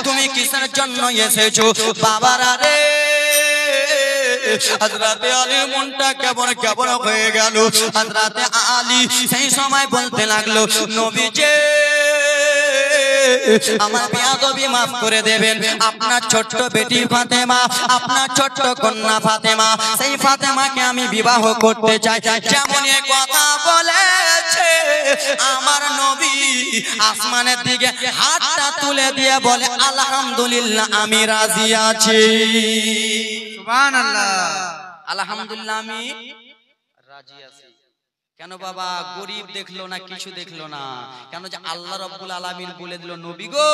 তুমি কিসের জন্য এসেছো? বাবারা রে, হযরতে আলীর মনটা কেমন কেমন হয়ে গেল। হযরতে আলী সেই সময় বলতে লাগলো, নবীজি আমার বেয়াদবি maaf করে দেবেন। আপনার ছোট্ট বেটি ফাতেমা, আপনার ছোট্ট কন্যা ফাতেমা, সেই ফাতেমাকে আমি বিবাহ করতে চাই। যেমন এই কথা বলেছে আমার নবী আসমানের দিকে হাতটা তুলে দিয়ে বলে, আলহামদুলিল্লাহ আমি রাজি আছি। সুবহানাল্লাহ। আলহামদুলিল্লাহ আমি রাজি আছি। কেন বাবা? গরিব দেখলো না, কিছু দেখলো না। কেন যে আল্লাহ রাব্বুল আলামিন বলে দিল, নবী গো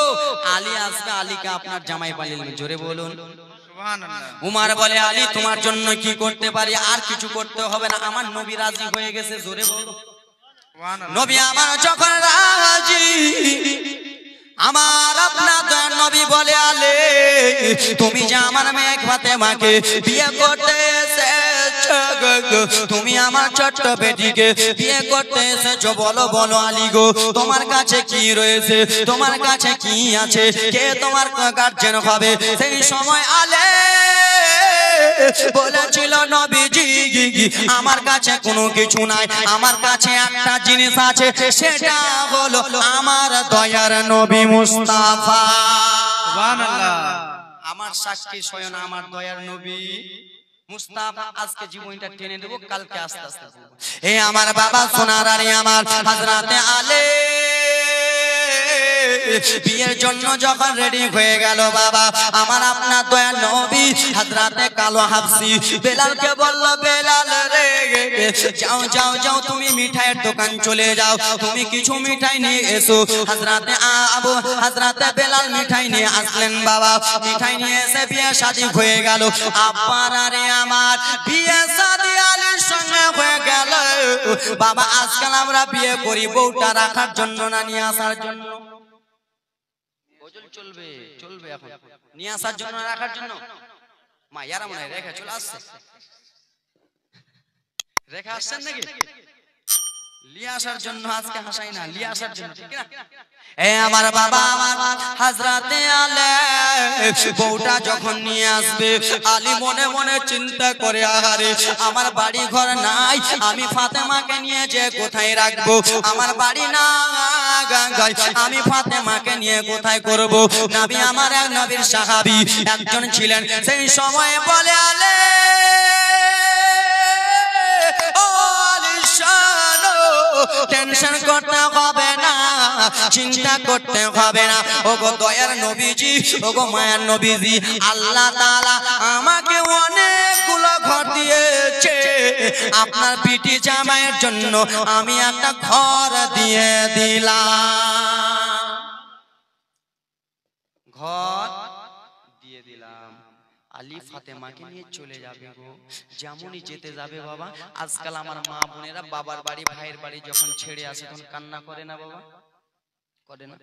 আলী আসবে, আলীকে আপনার জামাই বানিয়ে নেবেন। জোরে বলুন সুবহানাল্লাহ। উমার বলে, আলী তোমার জন্য কি করতে পারি? আর কিছু করতে হবে না, আমার নবী রাজি হয়ে গেছে। জোরে বলুন সুবহানাল্লাহ। নবী আমার যখন রাজি, আমার আপনার দয়ার নবী বলে, আলে তুমি যে আমার মেয়ে ফাতেমাকে বিয়ে করতে এসেছো, তুমি আমার ছোট্ট বেটিকে বিয়ে করতে এসেছো, বলো বলো আলী গো তোমার কাছে কি রয়েছে, তোমার কাছে কি আছে, কে তোমার গার্জেন হবে? সেই সময় আলে বলেছিল, নবীজি আমার কাছে কোনো কিছু নাই, আমার কাছে একটা জিনিস আছে, সেটা হলো আমার দয়ার নবী মুস্তাফা। সুবহানাল্লাহ। আমার সাক্ষী স্বয়ং আমার দয়ার নবী মুস্তাফা। আজকে জীবনটা টেনে দেবো, কালকে আস্তে আস্তে এ আমার বাবা সোনার আলী আমার হযরতে আলী বিয়ের জন্য যখন রেডি হয়ে গেল, বাবা আমার আপনার দয়ার নবী হযরতে কালো হাফসি বেলালকে বলল, বেলাল রে যাও যাও যাও, তুমি মিঠাইয়ের দোকান চলে যাও, তুমি কিছু মিঠাই নিয়ে এসো। হযরতে বেলাল মিঠাই নিয়ে আসলেন। বাবা মিঠাই নিয়ে এসে বিয়ে শাদী হয়ে গেল। আব্বার আরে আমার বিয়ে শাদী আলীর সঙ্গে হয়ে গেল। বাবা আজকাল আমরা বিয়ে করি বউটা রাখার জন্য না নিয়ে আসার জন্য? চলবে চলবে, এখন নিয়ে আসার জন্য রাখার জন্য? মা ইয়ারা মনে হয় রেখা চলে আসছে, রেখা আসছেন নাকি? লিয়ে আসার জন্য আজকে হাসাই না, লিয়ে আসার জন্য, ঠিক না? এ আমার বাবা আমার হযরতে আলী বউটা যখন নিয়ে আসবে, আলী মনে মনে চিন্তা করে, আহারে আমার বাড়ি ঘর নাই, আমি ফাতেমাকে নিয়ে যে কোথায় রাখবো? আমার বাড়ি না, আমি ফাতেমাকে নিয়ে কোথায় করব? নবী আমার এক নবীর সাহাবী একজন ছিলেন, সেই সময় বলে, আলী টেনশন করতে হবে না, চিন্তা করতে হবে না। ওগো দয়ার নবীজি, ওগো মায়ার নবীজি, আল্লাহ তাআলা আমাকে অনেকগুলো ঘর দিয়েছে, আপনার বিটি জামাইয়ের জন্য আমি একটা ঘর দিয়ে দিলাম, ঘর দিয়ে দিলাম। আলী ফাতেমাকে নিয়ে চলে যাবে গো। যেমনই যেতে যাবে বাবা, আজকাল আমার মা বোনেরা বাবার বাড়ি ভাইয়ের বাড়ি যখন ছেড়ে আসে তখন কান্না করে না বাবা? করে না?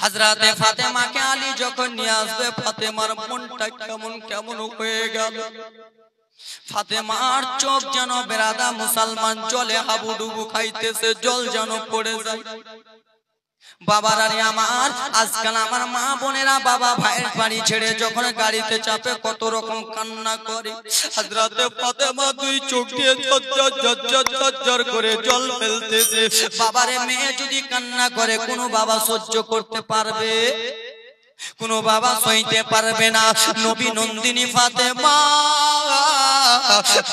হযরতে ফাতেমাকে আলী যখন নিয়ে আসবে, ফাতেমার মনটা কেমন কেমন হয়ে গেল। ফাতেমার চোখ যেন বেরাদা মুসলমান জলে হাবুডুবু খাইতেছে, জল যেন পড়ে যায়। বাবারা রে আমার, আজকাল আমার মা বোনেরা বাবা ভাইয়ের বাড়ি ছেড়ে যখন গাড়িতে চাপে কত রকম কান্না করে। হযরতে ফাতেমা দুই চোখ দিয়ে ঝরঝর করে জল ফেলতেছে। বাবারে মেয়ে যদি কান্না করে কোনো বাবা সহ্য করতে পারবে? কোনো বাবা সইতে পারবে না। নবী নন্দিনী ফাতেমা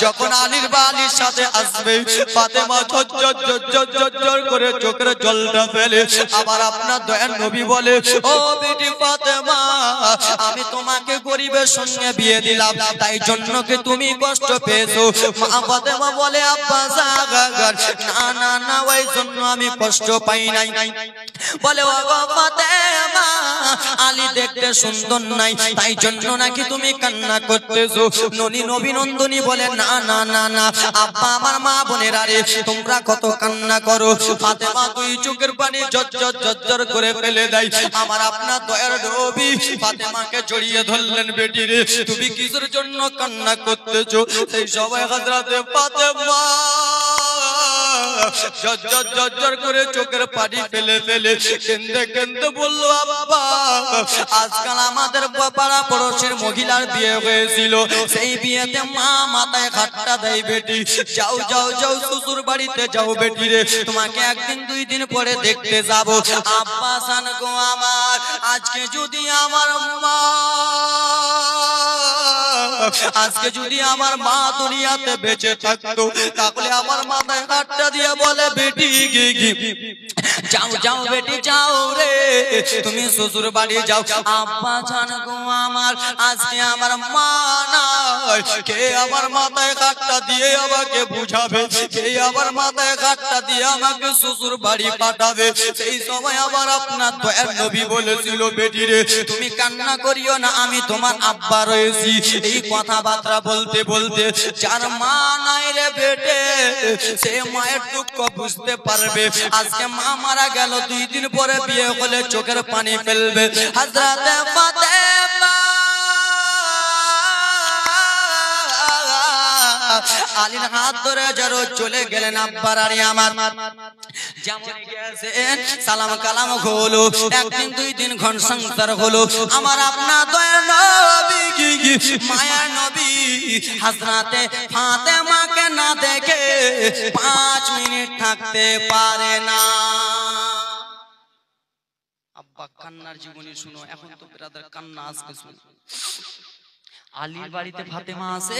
যখন আলীর বালির সাথে আসবে, ফাতেমা ঝরঝর করে চোখের জলটা ফেলে। আবার আপনার দয়ার নবী বলে, ও বেটি ফাতেমা, আমি তোমাকে গরিবের সঙ্গে বিয়ে দিলাম, তাই জন্য কি তুমি কষ্ট পেয়েছো? মা ফাতেমা বলে, আব্বা জাগার না না না, ওই জন্য আমি কষ্ট পাই নাই। বলে, ও ফাতেমা, আলী দেখতে সুন্দর নাই, তাই জন্য নাকি তুমি কান্না করতেছো? নবী নন্দিনী বলে, না না না না আব্বা, আমার মা বোনেরা রে, তোমরা কত কান্না করো। ফাতেমা দুই চোখের পানি ঝরঝর করে ফেলে দেয়। আমার আপনার দয়ার নবী ফাতেমাকে জড়িয়ে ধরলেন, বেটি রে তুমি কিসের জন্য কান্না করতেছো? সেই সবাই হযরতে ফাতেমা জর করে চোখের পানি ফেলে ফেলে কেন্দে কেন্দে বলল, আব্বা আজকাল আমাদের পাড়া পড়োশের মহিলার বিয়ে হয়েছিল, সেই বিয়েতে মা মাথায় ঘাটটা দেয়, বেটি যাও যাও যাও শ্বশুর বাড়িতে যাও বেটি রে, তোমাকে একদিন দুই দিন পরে দেখতে যাব। আব্বা জান গো আমার, আজকে যদি আমার মা দুনিয়াতে বেঁচে থাকতো, তাহলে আমার মাথায় হাতটা দিয়ে বলে, বেটি যাও যাও বেটি যাও রে, তুমি শ্বশুর বাড়ি যাও। আব্বা জান গো আমার, আজকে আমার মা নাই, কে আমার মাথায় হাতটা দিয়ে আমাকে বুঝাবে, কে আমার মাথায় হাতটা দিয়ে আমাকে শ্বশুর বাড়ি পাঠাবে? সেই সময় আবার আপনার দয়ার নবী বলেছিল, বেটি রে তুমি কান্না করিও না, আমি তোমার আব্বা রয়েছি। এই কথাবার্তা বলতে বলতে যার মা নাই রে বেটে, সে মায়ের দুঃখ বুঝতে পারবে। আজকে মা মারা গেল, 2 দিন পরে বিয়ে হলে চোখের পানি ফেলবে। হযরতে ফাতেমা আলীর হাত ধরে যারো চলে গেলেন। আব্বার আরে আমার যেমন গেছেন, সালাম কালাম হলো, একদিন 2 দিন ঘন সংসার হলো। আমার আপনার দয়ার নবী মায়া নবী হযরতে ফাতেমাকে না দেখে 5 মিনিট থাকতে পারে না। আব্বা কান্নার জীবনী শুনো, এখন তো ব্রাদার কান্না আজকে শুনো। আলীর বাড়িতে ফাতেমা আছে,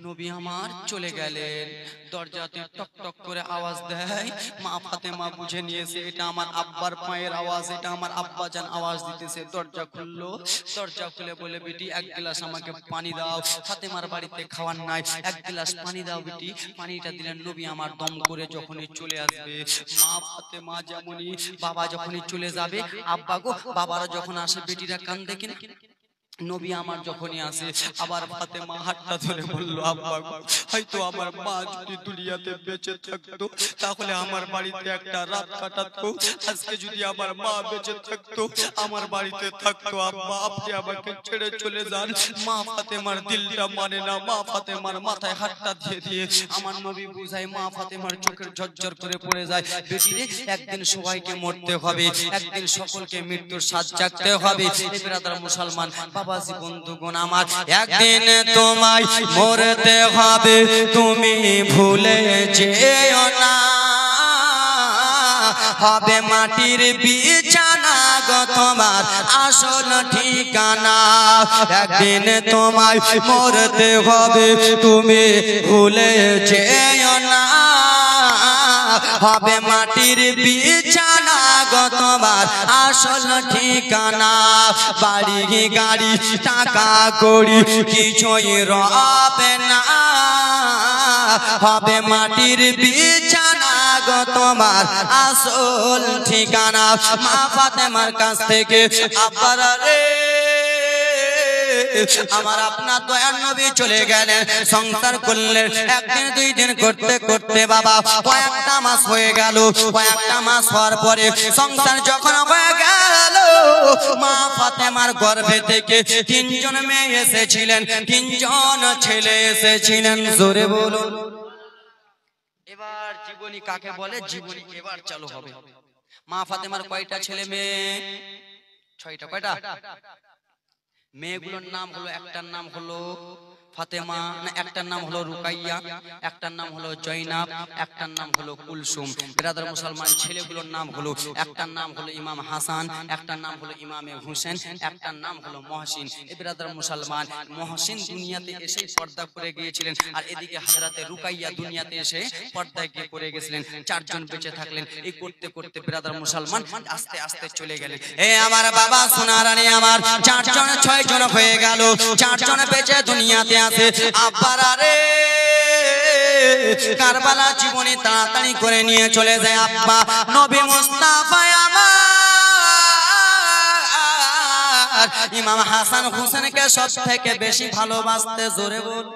নবী আমার চলে গেলেন, দরজাতে টক টক করে আওয়াজ দেয়। মা ফাতেমা বুঝে নিয়েছে এটা আমার আব্বার পায়ের আওয়াজ, এটা আমার আব্বা জান আওয়াজ দিতেছে। দরজা খুললো, দরজা খুলে বলে, বেটি 1 গ্লাস আমাকে পানি দাও, ফাতেমার বাড়িতে খাওয়ার নাই, 1 গ্লাস পানি দাও বেটি। পানিটা দিলেন, নবী আমার দম করে যখনই চলে আসবে, মা ফাতেমা যেমনই, বাবা যখনই চলে যাবে, আব্বা গো বাবারা যখন আসে বেটিরা কান্দে কিনা, নবী আমার যখনই আসে, আবার ফাতেমা হাতটা ধরে বলল, আব্বা হয়তো আমার মা যদি দুনিয়াতে বেঁচে থাকতো, তাহলে আমার বাড়িতে একটা রাত কাটাতো। আজকে যদি আমার মা বেঁচে থাকতো, আমার বাড়িতে থাকতো। আব্বা আপনি আমাকে ছেড়ে চলে যান। মা ফাতেমার দিলটা মানে না, মা ফাতেমার মাথায় হাতটা দিয়ে দিয়ে আমার নবী বুঝায়। মা ফাতেমার চোখের ঝরঝর করে পড়ে যায়, বেটি রে একদিন সবাইকে মরতে হবে, একদিন সকলকে মৃত্যুর স্বাদ জাগতে হবে। এই ব্রাদার মুসলমান বাবাজি বন্ধুগণ আমার, একদিন তোমায় মরতে হবে, তুমি ভুলে যেও না, হবে মাটির বিছানা গো তোমার আসল ঠিকানা। একদিন তোমায় মরতে হবে, তুমি ভুলে যেও না, হবে মাটির বিছানা গো তোমার আসল ঠিকানা। বাড়ি গাড়ি টাকা কড়ি কিছুই রবে না, হবে মাটির বিছানা গো তোমার আসল ঠিকানা। মা ফাতেমার কাছ থেকে আব্বার রে আমার আপনার দয়ার নবী চলে গেলেন, সংসার করলেন। 1 দিন 2 দিন করতে করতে বাবা কয়েকটা মাস হয়ে গেল। কয়েকটা মাস হওয়ার পরে সংসার যখন হয়ে গেল, মা ফাতেমার গর্ভে থেকে 3 জন মেয়ে এসেছিলেন, 3 জন ছেলে এসেছিলেন। জোরে বলুন। এবার জীবনী কাকে বলে? জীবনী এবার চালু হবে। মা ফাতেমার কয়টা ছেলে মেয়ে? 6টা। কয়টা? মেয়েগুলোর নাম হলো, একটার নাম হলো ফাতেমা, না একটার নাম হলো রুকাইয়া, একটার নাম হলো জয়নাব, একটার নাম হলো কুলসুম। ব্রাদার মুসলমান ছেলেগুলোর নাম হলো, একটার নাম হলো ইমাম হাসান, একটার নাম হলো ইমামে হুসেন, একটার নাম হলো মহসিন। এই ব্রাদার মুসলমান মহসিন দুনিয়াতে এসে পর্দা করে গিয়েছিলেন, আর এদিকে হযরতে রুকাইয়া দুনিয়াতে এসে পর্দায় গিয়ে পড়ে গেছিলেন। 4 জন বেঁচে থাকলেন। এই করতে করতে ব্রাদার মুসলমান আস্তে আস্তে চলে গেলেন। এ আমার বাবা সোনারানি আমার, 4 জন 6 জন হয়ে গেল। 4 জন বেঁচে দুনিয়াতে আছে। আব্বার রে কারবালা জীবনী তাড়াতাড়ি করে নিয়ে চলে যায়। আব্বা নবী মুস্তাফা আমার ইমাম হাসান হুসেনকে সব থেকে বেশি ভালোবাসতে। জোরে বল।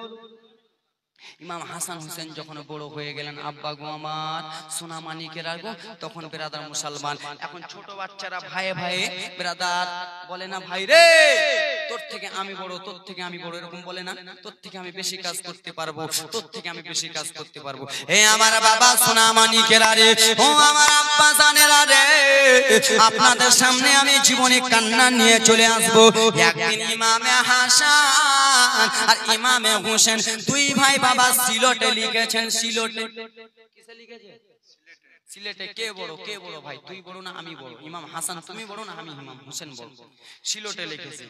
ইমাম হাসান হুসেন যখন বড় হয়ে গেলেন, আব্বা গো আমার সোনা মানিকের আগো, তখন ব্রাদার মুসলমান, এখন ছোট বাচ্চারা ভাইয়ে ভাইয়ে ব্রাদার বলে না, ভাই রে তোর থেকে আমি বড়, তোর থেকে আমি বড়, এরকম বলে না? তোর থেকে আমি বেশি কাজ করতে পারবো, তোর থেকে আমি বেশি কাজ করতে পারবো। হে আমার বাবা সোনা মানিকেরা রে, ও আমার আব্বা জানেরা রে, আপনাদের সামনে আমি জীবনে কান্না নিয়ে চলে আসবো। একদিন ইমামে হাসান আর ইমামে হোসেন দুই ভাই বাবা সিলেটে লিখেছেন। সিলেটে কিসে লিখেছে? সিলেটে কে বড় কে বড় ভাই? তুই বড় না আমি বড়? ইমাম হাসান তুমি বড় না আমি ইমাম হোসেন বড়? সিলেটে লিখেছে।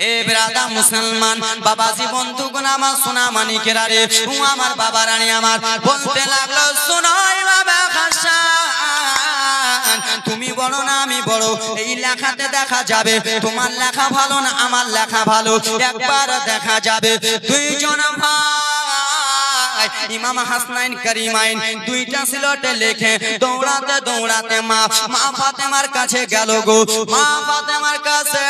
এ ব্রাদা মুসলমান বাবাজি বন্ধুগণ আমার সোনা মানিকেরা রে, ও আমার বাবা রানী আমার বলতে লাগলো, শোনো ইমামে হাসান, তুমি বড় না আমি বড়? এই লেখাতে দেখা যাবে তোমার লেখা ভালো না আমার লেখা ভালো, একবার দেখা যাবে। দুইজন ভাই ইমাম হাসনাইন করিমাইন দুইটা সিলেটে লেখে দৌড়াতে দৌড়াতে মা ফাতেমার কাছে গেল গো। মা ফাতেমার কাছে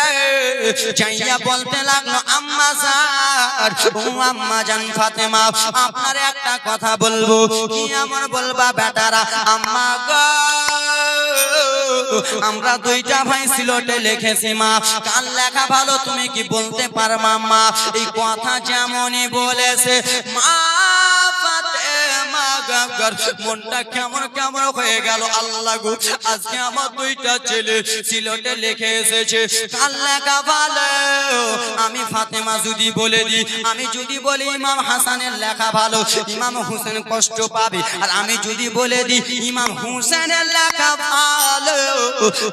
যাইয়া বলতে লাগলো, আম্মা জান, ও আম্মা জান ফাতেমা, আপনার একটা কথা বলবো। কি এমন বলবা বেটারা? আম্মা গো, আমরা দুইটা ভাই সিলেটে লিখেছি মা, কার লেখা ভালো তুমি কি বলতে পারবা মা? এই কথা যেমনই বলেছে মা ফাতেমা গাগর মনটা কেমন কেমন হয়ে গেল। আল্লাহ গো, আজকে আমার দুইটা ছেলে সিলেটে লিখে এসেছে, কার লেখা ভালো? আমি ফাতেমা যদি বলে দিই, আমি যদি বলি ইমাম হাসানের লেখা ভালো, ইমাম হোসেন কষ্ট পাবে। আর আমি যদি বলে দিই ইমাম হোসেনের লেখা ভালো,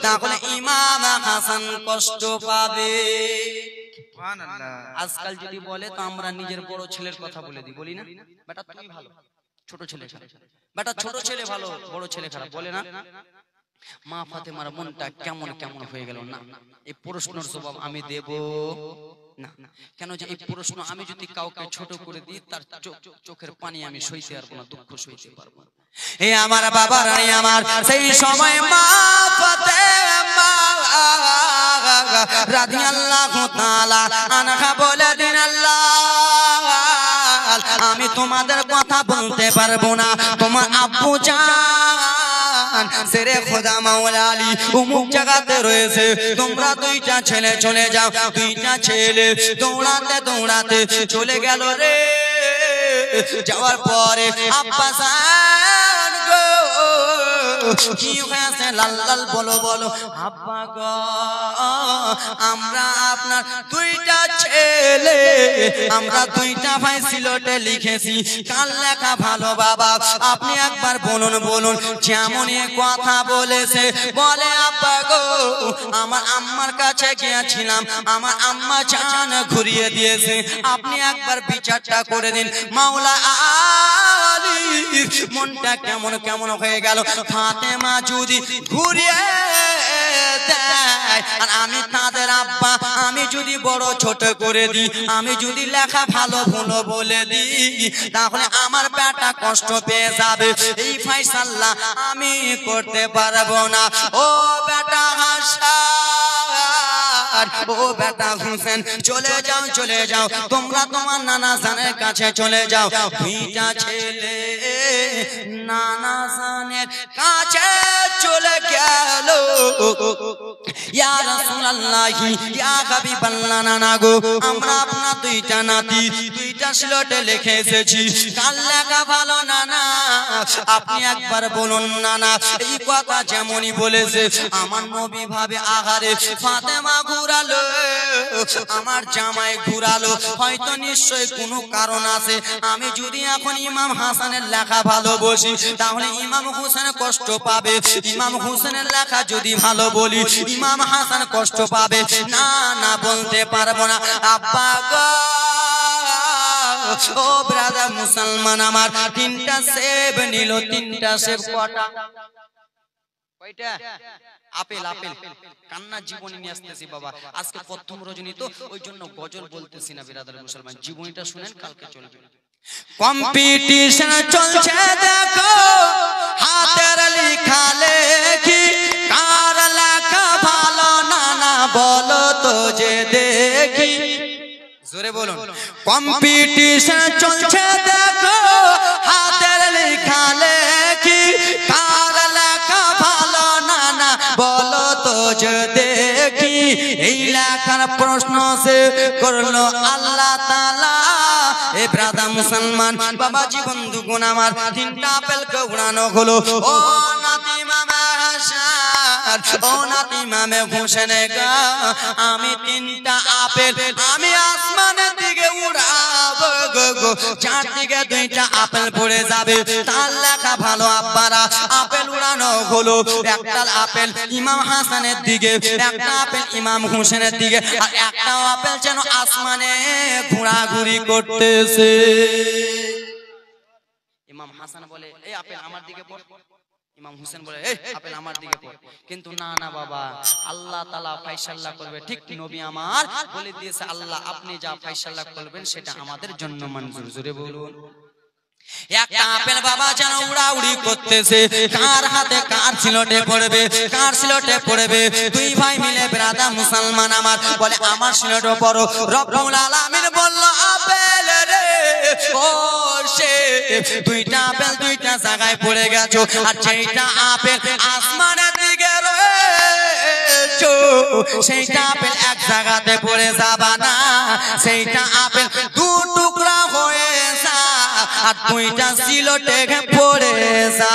তাহলে ইমাম হাসান কষ্ট পাবে। আজকাল যদি বলে তো আমরা নিজের বড় ছেলের কথা বলে দিই, বলি না? বেটা তুই ভালো, ছোট ছেলে খারাপ, বেটা ছোট ছেলে ভালো, বড় ছেলে খারাপ, বলে না? মা ফাতেমার মনটা কেমন কেমন হয়ে গেল। না, এই প্রশ্নের জবাব আমি দেব না। কেন যে এই প্রশ্ন আমি যদি কাউকে ছোট করে দিই, তার চোখের পানি আমি সইতে পারবো না, দুঃখ সইতে পারবো না। হে আমার বাবা রানী আমার, সেই সময় মা ফাতেমা রাদিয়াল্লাহু তাআলা আনহা বলে দিন, আল্লাহ আমি তোমাদের কথা বলতে পারবো না, তোমার আব্বু জান সেরে খোদা মাওলা আলী অমুক জায়গাতে রয়েছে, তোমরা দুইটা ছেলে চলে যাও। দুইটা ছেলে দৌড়াতে দৌড়াতে চলে গেল রে। যাওয়ার পরে আব্বা জান গো, কি হয়েছে? লাল লাল বলো বলো। আব্বা গো, আমরা আপনার দুইটা ছেলে, আমরা দুইটা ভাই সিলেটে লিখেছি, কার লেখা ভালো বাবা? আপনি একবার বলুন বলুন। যেমনই কথা বলেছে বলে, আব্বা গো, আমার আম্মার কাছে গিয়েছিলাম, আমার আম্মা জান ঘুরিয়ে দিয়েছে, আপনি একবার বিচারটা করে দিন। মাওলা আলী মনটা কেমন কেমন হয়ে গেল। ফাতেমা যদি ঘুরিয়ে দেয় আর আমি তাদের আব্বা, আমি যদি বড় ছোট করে দিই, আমি যদি লেখা ভালো ভুলো বলে দিই, তাহলে আমার বেটা কষ্ট পেয়ে যাবে। এই ফয়সালা আমি করতে পারবো না। ও বেটা হাসান, ও বেটা হোসেন, চলে যাও চলে যাও, তোমরা তোমার নানা জানের কাছে চলে যাও। দুইটা ছেলে নানা জানের কাছে চলে গেল। ইয়া রাসূলুল্লাহ, ইয়া হাবিবাল্লাহ, নানা গো, আমরা আপনার দুইটা নাতি দুইটা সিলেটে লিখে এসেছি, কার লেখা ভালো নানা? আপনি একবার বলুন নানা। এই কথা যেমনই বলেছে আমার নবী ভাবে, আহারে ফাতেমা ঘুরালো, আমার জামাই ঘুরালো, হয়তো নিশ্চয় কোনো কারণ আছে। আমি যদি এখন ইমাম হাসানের লেখা ভালো বসি, তাহলে ইমাম হোসেন কষ্ট পাবে। ইমাম হোসেনের লেখা যদি ভালো বলি, ইমাম হাসান কষ্ট পাবে। না না, বলতে পারবো না। আব্বা গো, ও ব্রাদার মুসলমান আমার, তিনটা সেব নিল। তিনটা সেব কটা? কয়টা? Apple apple. কান্না জীবনী নিয়ে আসতেছি বাবা, আজকে প্রথম রজনী তো, ওই জন্য গজল বলতেছি না। বিরাদার মুসলমান, জীবনীটা শুনেন, কালকে চলবে। কম্পিটিশন চলছে দেখো, হাতের লেখা লেখি, কার লেখা ভালো নানা বলো তো যে দেখি। জোরে বলুন। কম্পিটিশন চলছে দেখো, হাতের লেখা লেখি, কার লেখা ভালো নানা বলো তো যে দেখি এই লেখার প্রশ্ন সে করলো আল্লাহ তাআলা এ ব্রাদা মুসলমান বাবাজি বন্ধুগণ আমার তিনটা আপেলকে উড়ানো হলো ও নাতি মামা হাসান ও নাতি মামে হোসেন গা আমি তিনটা আপেল আমি আসমানের দিকে উড়াবো গো চারদিকে দুইটা আপেল পড়ে যাবে তার লেখা ভালো আব্বারা আপেল উড়ানো হলো একটা আপেল ইমাম হাসানের দিকে একটা আপেল ইমাম হোসেনের দিকে আর একটা আপেল যেন আসমানে ঘোরাঘুরি করতেছে ইমাম হাসান বলে এই আপেল আমার দিকে পড় ইমাম হোসেন বলে এই আপেল আমার দিকে পড় কিন্তু না না বাবা আল্লাহ তাআলা ফয়সালা করবে ঠিক নবী আমার বলে দিয়েছে আল্লাহ আপনি যা ফয়সালা করবেন সেটা আমাদের জন্য মঞ্জুর জোরে বলুন একটা আপেল বাবা যেন উড়াউড়ি করতেছে কার হাতে কার সিলটে পড়বে কার সিলটে পড়বে দুই ভাই মিলে ব্রাদা মুসলমান আমার বলে আমার সিলটে পড়ো রব্বুল আলামিন বলল আপেল রে ও সে দুইটা আপেল দুইটা জায়গায় পড়ে গেছো আর যেটা আপেল আসমানের দিকে রয়েছে সেইটা আপেল এক জায়গাতে পড়ে যাবা না সেইটা আপেল দু টুকরা হয়ে যা আর দুইটা সিলটে পড়ে যা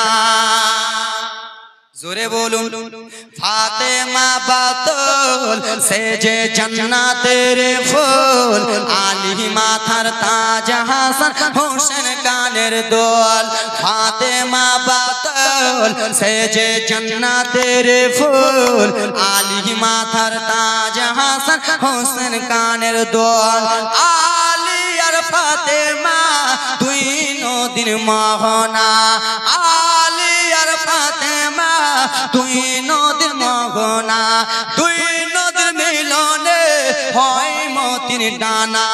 জোরে বলুন ফাতেমা বাতুল সে যে জান্নাতের ফুল আলী মাথার তাজ হাসান হোসেন কানের দোল ফাতেমা বাতুল সে যে জান্নাতের ফুল আলী মাথার তাজ হাসান হোসেন কানের দোল আলী আর ফাতেমা দুই নদীর মোহনা আলী আর ফাতেমা দুই নদীর মোহনা দুই নদীর মিলনে হয় মতির ডানা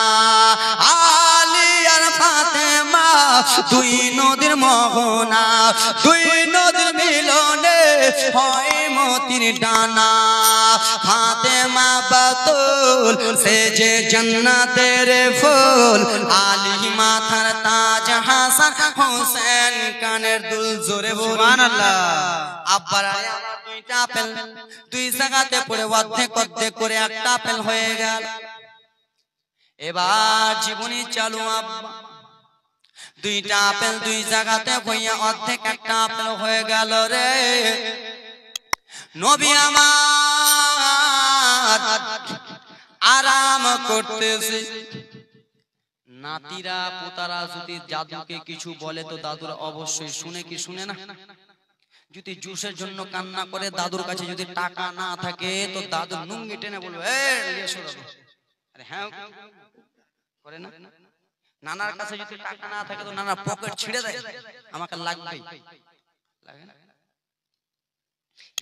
আলী আর ফাতেমা দুই নদীর মোহনা দুই নদীর মিলনে হয় মতির ডানা ফাতেমা বাতুল সে যে জান্নাতের ফুল আলী মাথার তাজ হাসান হোসেন কানের দুল জোরে সুবহানাল্লাহ আব্বার দুইটা আপেল দুই জায়গাতে পড়ে অর্ধেক অর্ধেক করে একটা আপেল হয়ে গেল এবার জীবনী চালু আব্বা দুইটা আপেল দুই জায়গাতে হইয়া অর্ধেক একটা আপেল হয়ে গেল রে নবী আমার আরাম করতেছে নাতিরা পোতারা যদি দাদুকে কিছু বলে তো দাদুরা অবশ্যই শুনে কি শুনে না যদি জুসের জন্য কান্না করে দাদুর কাছে যদি টাকা না থাকে তো দাদু নুঙ্গি টেনে বলবে আরে হ্যাঁ করে না নানার কাছে যদি টাকা না থাকে তো নানা পকেট ছিঁড়ে দেয় আমাকে লাগবে লাগে না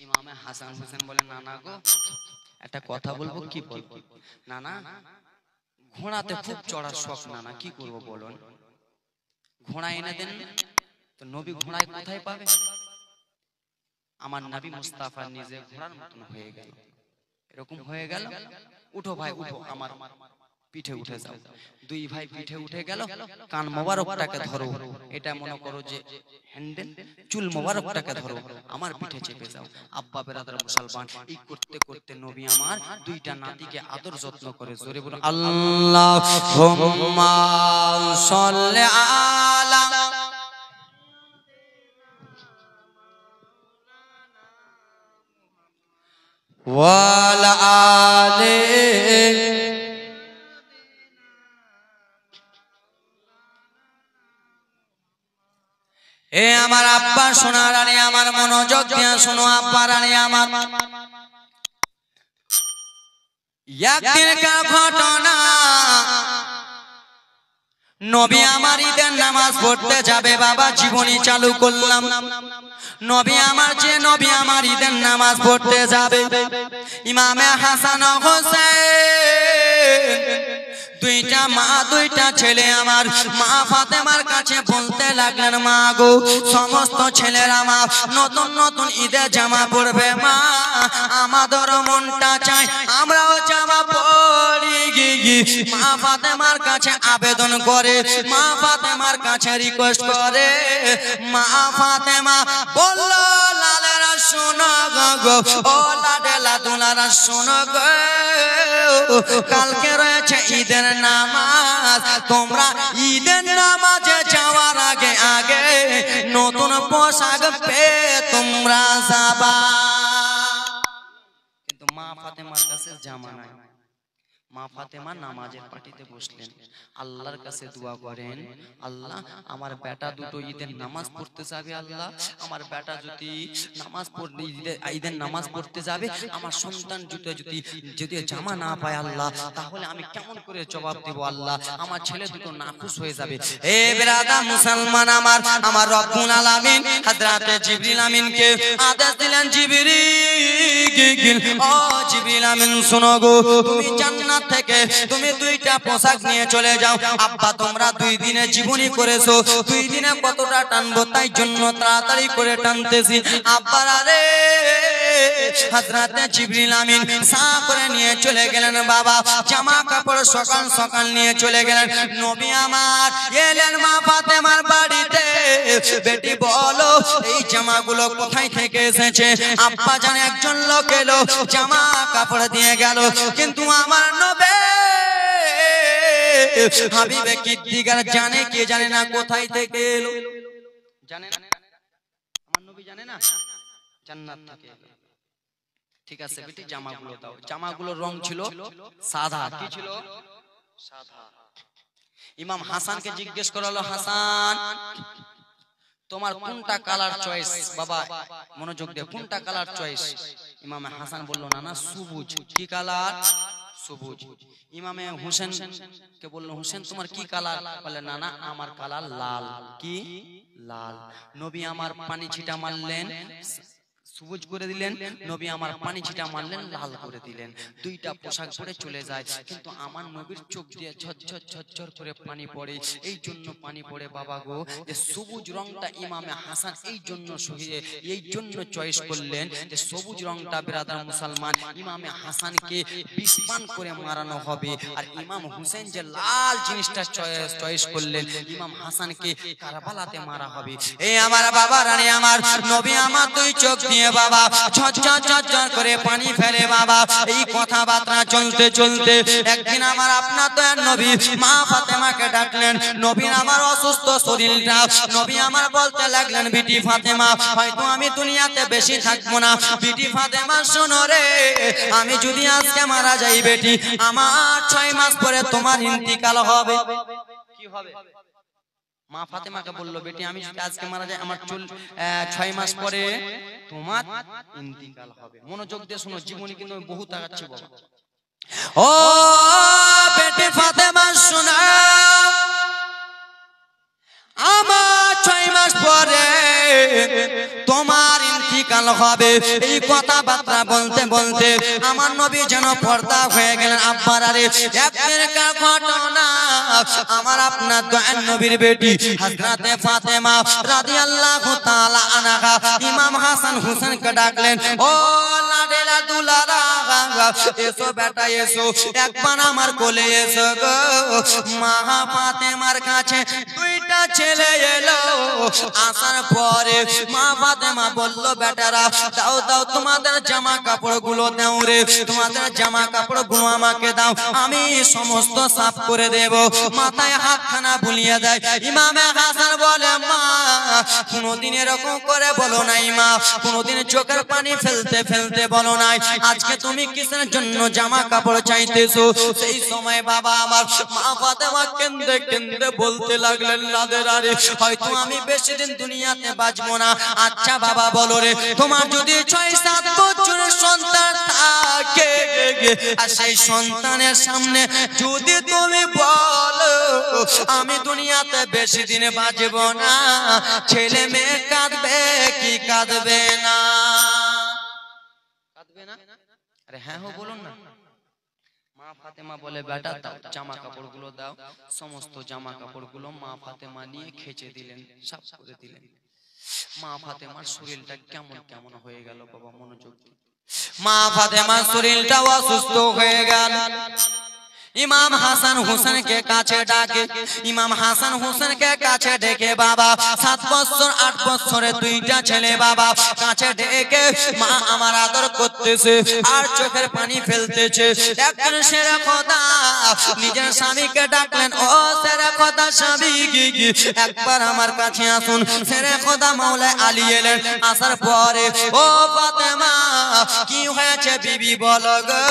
ইমামে হাসান হোসেন বলে নানা গো একটা কথা বলবো কি বলবো নানা ঘোড়াতে খুব চড়ার শখ নানা কি করবো বলুন ঘোড়া এনে দেন তো নবী ঘোড়ায় কোথায় পাবে আমার নবী মুস্তাফা নিজে ঘোড়ার মতন হয়ে গেল এরকম হয়ে গেল উঠো ভাই উঠো আমার পিঠে উঠে যাও দুই ভাই পিঠে উঠে গেল কান মোবারকটাকে ধরো এটা মনে করো যে হ্যান্ডেল চুল মোবারকটাকে ধরো আমার পিঠে চেপে যাও আব্বা বেরাদার মুসলমান এই করতে করতে নবী আমার দুইটা নাতিকে আদর যত্ন করে জোরে বলুন আল্লাহুম্মা সাল্লি আলা ওয়ালা আলে এ আমার আব্বা সোনা রানী আমার মনোযোগ দিয়ে শোনো আব্বা রানী আমার একদিনকার ঘটনা নবী আমার ঈদের নামাজ পড়তে যাবে বাবা জীবনী চালু করলাম নবী আমার যে নবী আমার ঈদের নামাজ পড়তে যাবে ইমামে হাসান হোসেন দুইটা মা দুইটা ছেলে আমার মা ফাতেমার কাছে বলতে লাগলেন মা গো সমস্ত ছেলেরা মা নতুন নতুন ঈদের জামা পরবে মা আমাদের মনটা চাই আমরাও জামা পরি মা ফাতেমার কাছে আবেদন করে মা ফাতেমার কাছে রিকোয়েস্ট করে মা ফাতেমা বলল লালেরা শোনো গো, ও লাডেলা দুলারা শোনো গো, কালকে রয়েছে ঈদের নামাজ। তোমরা ঈদের নামাজে যাওয়ার আগে আগে নতুন পোশাক পেয়ে তোমরা যাবা। কিন্তু মা ফাতেমার কাছে জামা নাই। মা ফাতেমা নামাজের পাটিতে বসলেন, আল্লাহর কাছে দোয়া করেন, আল্লাহ আমার বেটা দুটো ঈদের নামাজ পড়তে যাবে, আল্লাহ আমার বেটা যদি নামাজ পড়তে ঈদের নামাজ পড়তে যাবে, আমার সন্তান যদি জামা না পায় আল্লাহ, তাহলে আমি কেমন করে জবাব দেব আল্লাহ, আমার ছেলে দুটো নাখুশ হয়ে যাবে। এ বিরাদর মুসলমান, আমার রব্বুল আলামিন হযরতে জিবরিল আমিনকে আদেশ দিলেন, জিবরিল, ও জিবরিল আমিন শোনো গো, তুমি জান্নাত থেকে তুমি দুইটা পোশাক নিয়ে চলে যাও। আব্বা তোমরা 2 দিনে জীবনী করেছো, 2 দিনে কতটা টানবো, তাই জন্য তাড়াতাড়ি করে টানতেছি। আব্বার আরে হযরতে জিবরিল আমিন সা করে নিয়ে চলে গেলেন বাবা, জামা কাপড় সকাল সকাল নিয়ে চলে গেলেন। নবী আমার এলেন মা ফাতেমার বাড়িতে, বেটি বলো এই জামাগুলো কোথায় থেকে এসেছে? আব্বা জানে একজন লোক এলো, জামা কাপড় দিয়ে গেল, কিন্তু আমার নবী হাবিবে কিদ্দিগার জানে কি জানে না কোথায় থেকে এলো? জানে না? আমার নবী জানে না? জান্নাত থেকে এলো। ঠিক আছে বেটি, জামাগুলো দাও। জামাগুলোর রং ছিল সাদা। কি ছিল? সাদা। ইমাম হাসানকে জিজ্ঞেস করা হলো, হাসান তোমার কোনটা কালার চয়েস? বাবা মনোযোগ দিয়ে, কোনটা কালার চয়েস? ইমাম হাসান বলল, না না সবুজ। কি কালার? সবুজ। ইমামে হোসেন কে বলল, হোসেন তোমার কি কালার? বলে, না না আমার কালার লাল। কি? লাল। নবী আমার পানি ছিটা মারলেন, সবুজ করে দিলেন, নবী আমার পানি ছিটা মারলেন, লাল করে দিলেন। দুইটা পোশাক পরে চলে যায়, কিন্তু আমার নবীর চোখ দিয়ে ঝরঝর ঝরঝর করে পানি পড়ে। এই জন্য পানি পড়ে বাবা গো, যে সবুজ রংটা ইমামে হাসান এই জন্য চয়েস করলেন যে সবুজ রংটা বিরাদার মুসলমান ইমামে হাসানকে বিস্পান করে মারানো হবে, আর ইমাম হুসেন যে লাল জিনিসটা চয়েস করলেন, ইমাম হাসানকে কারবালাতে মারা হবে। এই আমার বাবা রানী, আমার নবী আমার দুই চোখ দিয়ে বাবা ঝরঝর ঝরঝর করে পানি ফেলে বাবা। এই কথাবার্তা চলতে চলতে একদিন আমার আপনার দয়ার নবী মা ফাতেমাকে ডাকলেন। নবীর আমার অসুস্থ শরীরটা, নবী আমার বলতে লাগলেন, বিটি ফাতেমা হয়তো আমি দুনিয়াতে বেশি থাকবো না। বিটি ফাতেমা শোনো রে, আমি যদি আজকে মারা যাই বেটি, আমার 6 মাস পরে তোমার ইন্তিকাল হবে। কি হবে? মা ফাতেমাকে বলল, বেটি আমি যদি আজকে মারা যাই, আমার 6 মাস পরে তোমার ইন্তিকাল হবে। মনোযোগ দিয়ে শোনো, জীবনী কিন্তু আমি বহু তাকাচ্ছি বাবা। ও বেটি ফাতেমা শোনা, আমার 6 মাস পরে তোমার ইন্তিকাল হবে। এই কথাবার্তা বলতে বলতে আমার নবী যেন পর্দা হয়ে গেলেন। আব্বার আরে একদিনকার ঘটনা, আমার আপনার দয়ার নবীর বেটি হযরতে ফাতেমা রাদিয়াল্লাহু তাআলা আনহা ইমাম হাসান হুসেনকে ডাকলেন, ও লাডেলা দুলারা এসো বেটা এসো, একবার আমার কোলে এসো গো। মা ফাতেমার কাছে 2টা ছেলে এলো। আসার পরে মা ফাতেমা বলল, বেটারা দাও দাও তোমাদের জামা কাপড় গুলো দাও রে, তোমাদের জামা কাপড় গুলো আমাকে দাও, আমি সমস্ত সাফ করে দেব। মাথায় হাতখানা বুলিয়ে দেয়। ইমামে হাসান বলে, মা কোনদিন এরকম করে বলো নাই মা, কোনদিন চোখের পানি ফেলতে ফেলতে বলো নাই, আজকে তুমি কিসের জন্য জামা কাপড় চাইতেছো? সেই সময় বাবা আমার মা ফাতেমা কেঁদে কেঁদে বলতে লাগলেন, লাদের আরে হয়তো আমি বেশি দিন দুনিয়াতে বাঁচবো না। আচ্ছা বাবা বলো রে, তোমার যদি 6-7 বছরের সন্তান থাকে, আর সেই সন্তানের সামনে যদি তুমি বলো আমি দুনিয়াতে বেশি দিন বাঁচবো না, ছেলে মেয়ে কাঁদবে কি কাঁদবে না? কাঁদবে না? আরে হ্যাঁ হো বলুন না। মা ফাতেমা বলে, বেটা দাও জামা কাপড় গুলো দাও। সমস্ত জামা কাপড় গুলো মা ফাতেমা নিয়ে খেচে দিলেন, সাফ করে দিলেন। মা ফাতেমার শরীরটা কেমন কেমন হয়ে গেল বাবা, মনোযোগ দিয়ে। মা ফাতেমার শরীরটা অসুস্থ হয়ে গেল। ইমাম হাসান হোসেনকে কাছে ডাকে। ইমাম হাসান হোসেনকে কাছে ডেকে বাবা 7 বছর 8 বছরে দুইটা ছেলে বাবা কাছে ডেকে মা আমার আদর করতেছে আর চোখের পানি ফেলতেছে। একজন সেরা খোদা নিজের স্বামীকে ডাকলেন, ও সেরা খোদা স্বামী গি একবার আমার কাছে আসুন। সেরা খোদা মাওলানা আলী এলেন। আসার পরে, ও ফাতেমা কি হয়েছে বিবি বলো গো।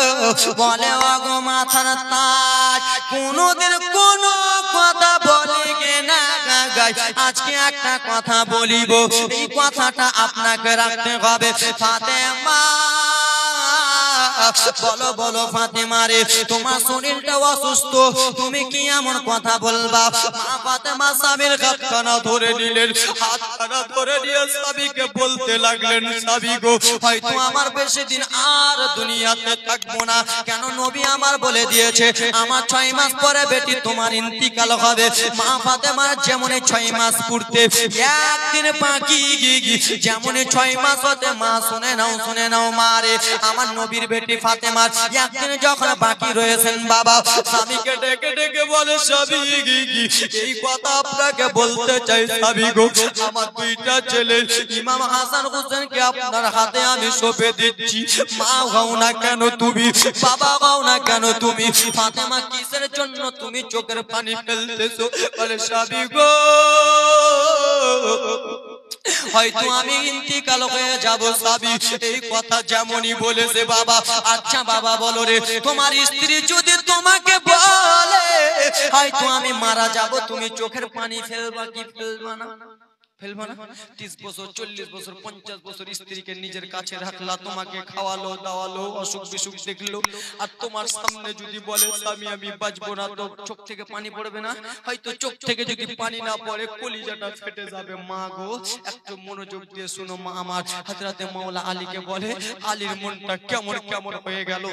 বলে, ও গো মাথার তাজ কোনদিন কোন কথা বলি না গাই, আজকে একটা কথা বলিব, এই কথাটা আপনাকে রাখতে হবে। ফাতেমা বলো বলো ফাতেমা রে, তোমার শরীরটা অসুস্থ, তুমি কি এমন কথা বলবা? মা ফাতেমা স্বামীর হাতখানা ধরে নিলেন, হাতখানা ধরে নিয়ে স্বামীকে বলতে লাগলেন, স্বামী গো হয়তো আমার বেশি দিন আর দুনিয়াতে থাকবো না। কেন? নবী আমার বলে দিয়েছে আমার 6 মাস পরে বেটি তোমার ইন্তিকাল হবে। মা ফাতেমার যেমন 6 মাস পূর্তে একদিন বাকি যেমন 6 মাস হতে মা শুনে নাও মা রে, আমার নবীর বেটি ফাতেমার একদিন যখন বাকি রয়েছেন বাবা স্বামীকে ডেকে ডেকে বলে, স্বামী এই কথা আপনাকে বলতে চাই স্বামী গো, আমার দুইটা ছেলে ইমাম হাসান হোসেনকে আপনার হাতে আমি সঁপে দিচ্ছি। মা গাও না কেন তুমি, বাবা গাও না কেন তুমি, ফাতেমা কিসের জন্য তুমি চোখের পানি ফেলতেছো? বলে, স্বামী গো হয়তো আমি ইন্তিকাল হয়ে যাব স্বামী, এই কথা যেমনই বলেছে বাবা। আচ্ছা বাবা বলো রে, তোমার স্ত্রী যদি তোমাকে বলে হয়তো আমি মারা যাব, তুমি চোখের পানি ফেলবা কি ফেলবা না? ফেলবা না? 30 বছর 40 বছর 50 বছর স্ত্রীকে নিজের কাছে রাখলা, তোমাকে খাওয়ালো দাওয়ালো, অসুখ বিসুখ দেখলো, আর তোমার সামনে যদি বলে স্বামী আমি বাঁচবো না, তো চোখ থেকে পানি পড়বে না? হয়তো চোখ থেকে যদি পানি না পড়ে কলিজাটা ফেটে যাবে। মা গো একটু মনোযোগ দিয়ে শুনো মা আমার। হযরতে মাওলানা আলীকে বলে, আলীর মনটা কেমন কেমন হয়ে গেল।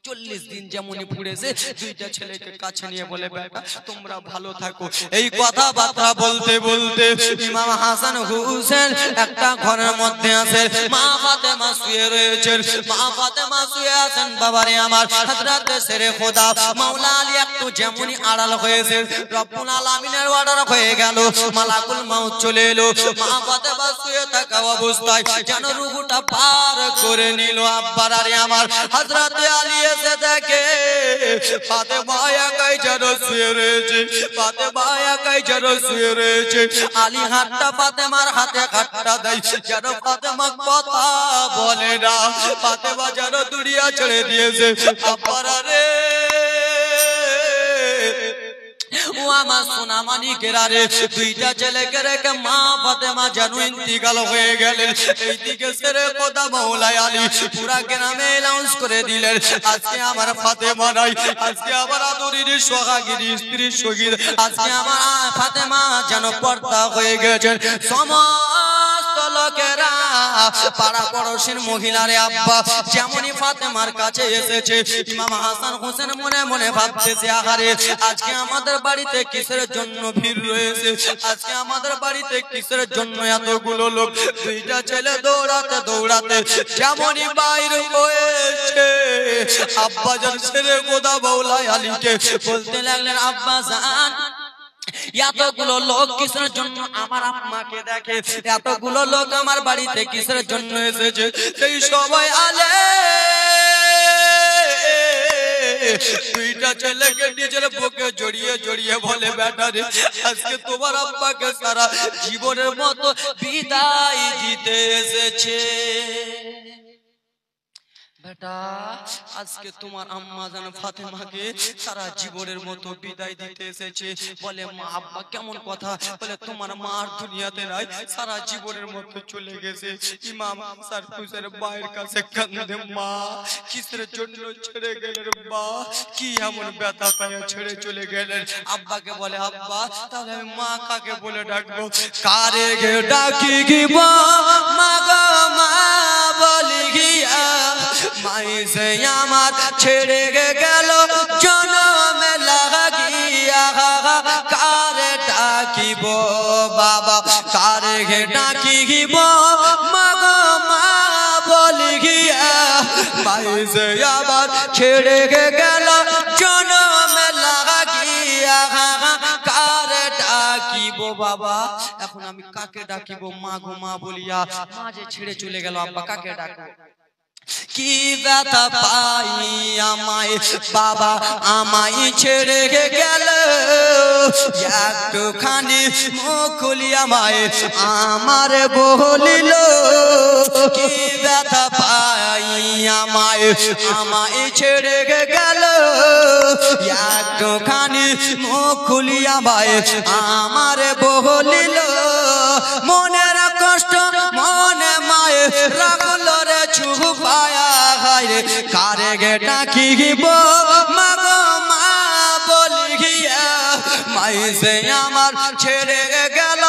40 দিন যেমনই পুড়েছে দুইটা ছেলেকে কাছে নিয়ে বলে, বেটা তোমরা ভালো থাকো। এই কথাবার্তা বলতে বলতে ইমাম হাসান হোসেন একটা ঘরের মধ্যে আছে, মা ফাতেমা শুয়ে রয়েছেন। মা ফাতেমা শুয়ে আছেন বাবারে আমার। হযরত শেরে খোদা মাওলানা আলী একটু যেমনই আড়াল হয়েছে, রব্বুল আলামিনের অর্ডার হয়ে গেল, মালাকুল মাউত চলে এলো। মা ফাতেমা শুয়ে থাকা অবস্থায় যেন রূহটা পার করে নিল আব্বারে আমার। হযরত আলী এসে দেখে ফাতেমা একাই যেন শুয়ে রয়েছে, ফাতেমা একাই যেন শুয়ে রয়েছে। আলী হাতটা ফাতেমার হাতে হাতটা দেয়, যেন ফাতেমা কথা বলে না, ফাতেমা যেন দুনিয়া ছেড়ে দিয়েছে। আব্বারে ও আমার সোনা মানিকেরা রে, দুইটা ছেলেকে রেখে মা ফাতেমা যেন ইন্তিকাল হয়ে গেলেন। এইদিকে শেরে খোদা মাওলানা আলী পুরা গ্রামে অ্যানাউন্স করে দিলেন, আজকে আমার ফাতেমা নাই, আজকে আমার আদরের সোহাগিনী স্ত্রী শহীদ, আজকে আমার ফাতেমা যেন পর্দা হয়ে গেছেন। সমস্ত লোকেরা পাড়া পড়োশির মহিলারে আব্বা যেমনই ফাতেমার কাছে এসেছে, ইমাম হাসান হোসেন মনে মনে ভাবতেছে, আহারে আজকে আমাদের বাড়িতে কিসের জন্য ভিড় রয়েছে, আজকে আমাদের বাড়িতে কিসের জন্য এতগুলো লোক। দুইটা ছেলে দৌড়াতে দৌড়াতে যেমনই বাইর হয়েছে আব্বা জান শেরে খোদা মাওলানা আলীকে বলতে লাগলেন, আব্বা জান এতগুলো লোক কিসের জন্য আমার আম্মাকে দেখে, এতগুলো লোক আমার বাড়িতে কিসের জন্য এসেছে? সেই সময় আলে দুইটা ছেলেকে নিজের বুকে জড়িয়ে জড়িয়ে বলে, বেটা রে আজকে তোমার আব্বাকে সারা জীবনের মতো বিদায় দিতে এসেছে। বেটা আজকে তোমার আম্মা জান ফাতেমাকে সারা জীবনের মতো বিদায় দিতে এসেছে। বলে, মা আব্বা কেমন কথা? বলে, তোমার মা আর দুনিয়াতে নাই, সারা জীবনের মতো চলে গেছে। ইমাম হাসান হোসেন মায়ের কাছে কাঁদে, মা কিসের জন্য ছেড়ে গেলেন, মা কি এমন ব্যথা পায় ছেড়ে চলে গেলেন? আব্বাকে বলে, আব্বা তাহলে আমি মা কাকে বলে ডাকবো? কারে গে ডাকি গিবা মা গো মা বলি গিয়া, মাই সে আমার ছেড়ে গেল জনমে লাগিয়া, কারে ডাকিব বাবা, কারে গে ডাকিব মা গো মা বলি গিয়া, মাই সে আমার ছেড়ে গেল জনমে গো বাবা, এখন আমি কাকে ডাকিব? মা গো মা বলিয়া মা যে ছেড়ে চলে গেল, আব্বা কাকে ডাকবো? কি ব্যথা পাই আমায় বাবা আমায় ছেড়ে গেল, একটুখানি মুখ খুলিয়া আমায় আমার বলিল। কি ব্যথা পাই আমায় আমায় ছেড়ে গেল, একটুখানি মুখ খুলিয়া আমায় আমার বলিল। মনের কষ্ট মনে মায়ে রাখল রে ছুপায়া, কারে গে ডাকিব মা গো মা বলিয়া, মাই সে আমার ছেড়ে গেল